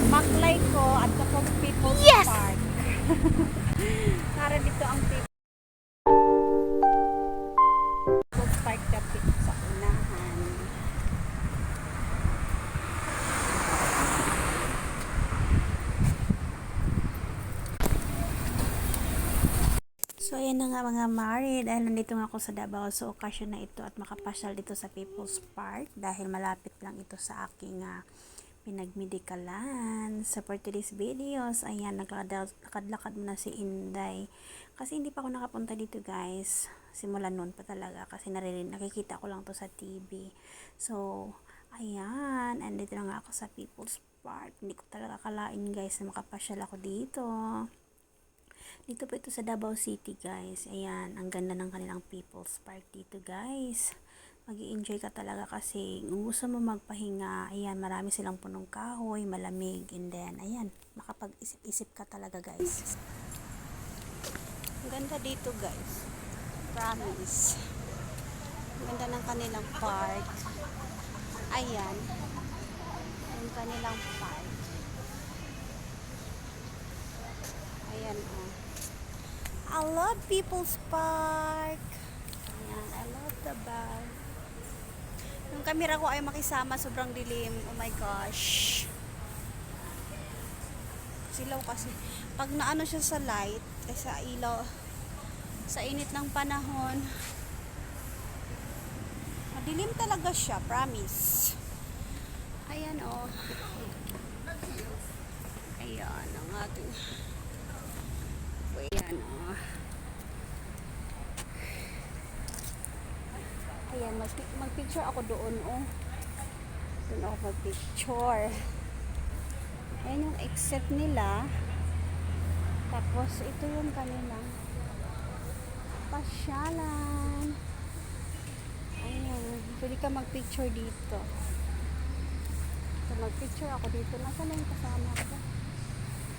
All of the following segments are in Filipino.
Maklay ko at kapag People's Park. Para dito ang People's Park dapit sa unahan. So ayan na nga mga mare, dahil nandito nga ako sa Davao sa okasyon na ito at makapasyal dito sa People's Park dahil malapit lang ito sa aking pinagmedikalan. So for today's videos, ayan, naglakad-lakad muna si Inday kasi hindi pa ako nakapunta dito guys, simula noon pa talaga kasi nakikita ko lang to sa TV. So ayan, andito na nga ako sa People's Park. Hindi ko talaga kalain guys na makapasyal ako dito. Dito po ito sa Davao City guys. Ayan, ang ganda ng kanilang People's Park dito guys. Mag-i-enjoy ka talaga kasi kung gusto mo magpahinga, ayan, marami silang punong kahoy, malamig, and then, ayan, makapag-isip-isip ka talaga guys. Ang ganda dito guys. Promise. Ang ganda ng kanilang park. Ayan. Yung kanilang park. Ayan oh. I love People's Park. Ayan, I love the bar. Yung camera ko ay makisama, sobrang dilim. Oh my gosh. Silaw kasi. Pag naano siya sa light, sa ilaw, sa init ng panahon, madilim talaga siya, promise. Ayan oh. Ayan ang ating. Ayan oh. Ayan, mag-picture ako doon oh. Doon ako mag-picture. Ayan yung exit nila. Tapos ito yung kanilang pasyalan. Ayan, pwede ka mag-picture dito. So mag-picture ako dito. Nasaan na yung kasama ko?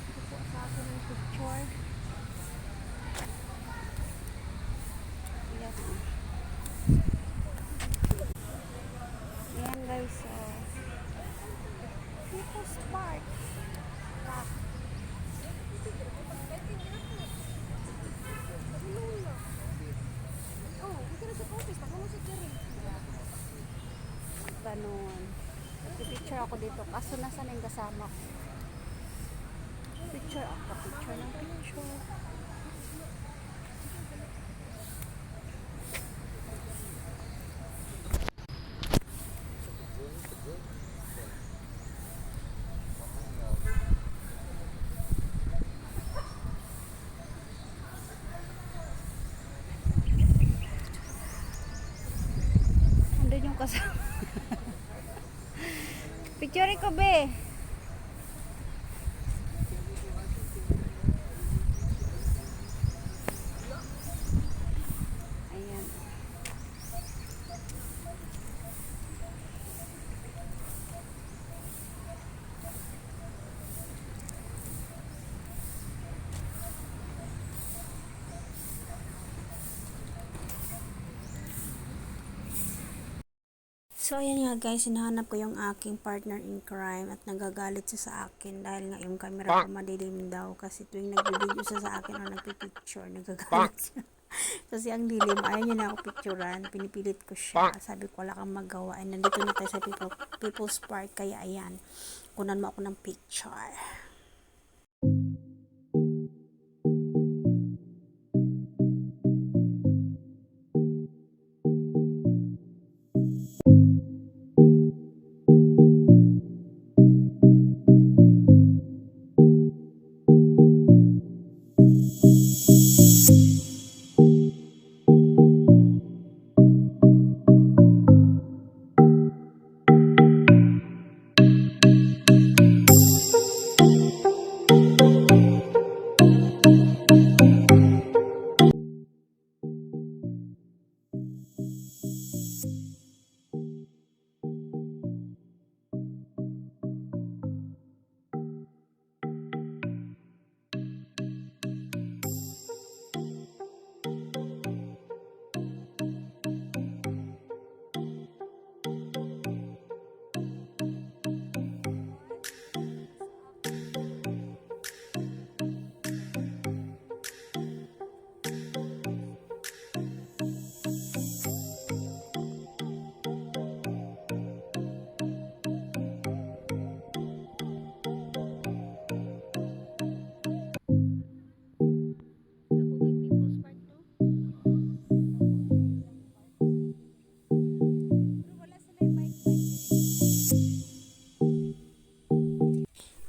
Ito po sa akin yung picture. Ayan oh. Ayan guys, so People's Park. Ganon. Picture ako dito. Kaso nasa na yung kasama ko. Picture ako. Picture ng picture. Andun yung kasama. Picture ko be. Ayan. So, ayan nga guys, hinahanap ko yung aking partner in crime at nagagalit siya sa akin dahil nga yung camera ko madilim daw kasi tuwing nag-video siya sa akin o nagpipicture, nagagalit siya. Kasi ang dilim, ayaw niya na ako picturean, pinipilit ko siya. Sabi ko, wala kang magawa. And nandito na tayo sa People's Park, kaya ayan, kunan mo ako ng picture.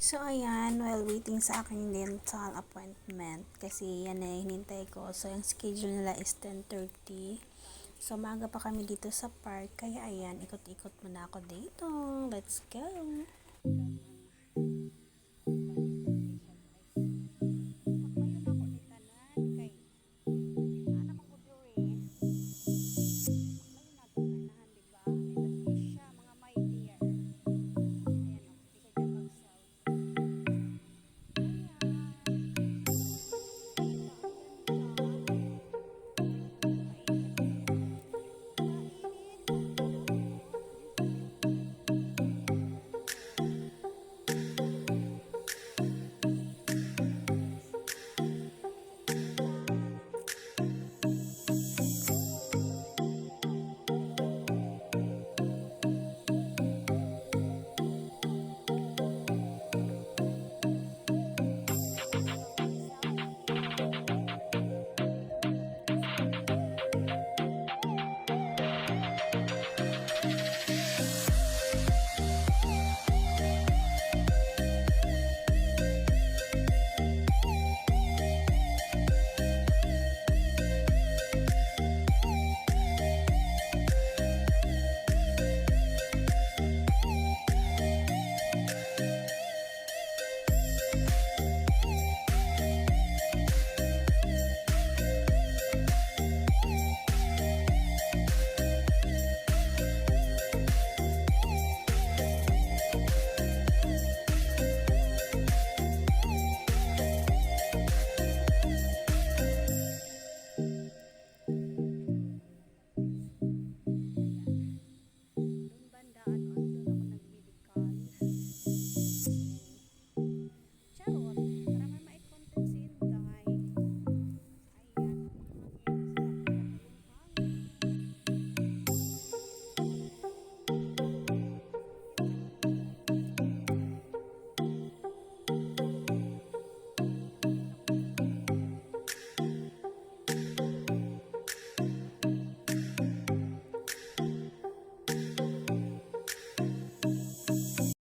So, ayan, while waiting sa aking dental appointment, kasi yan na hinintay ko. So, yung schedule nila is 10:30. So, maaga pa kami dito sa park. Kaya, ayan, ikot-ikot muna ako dito. Let's go!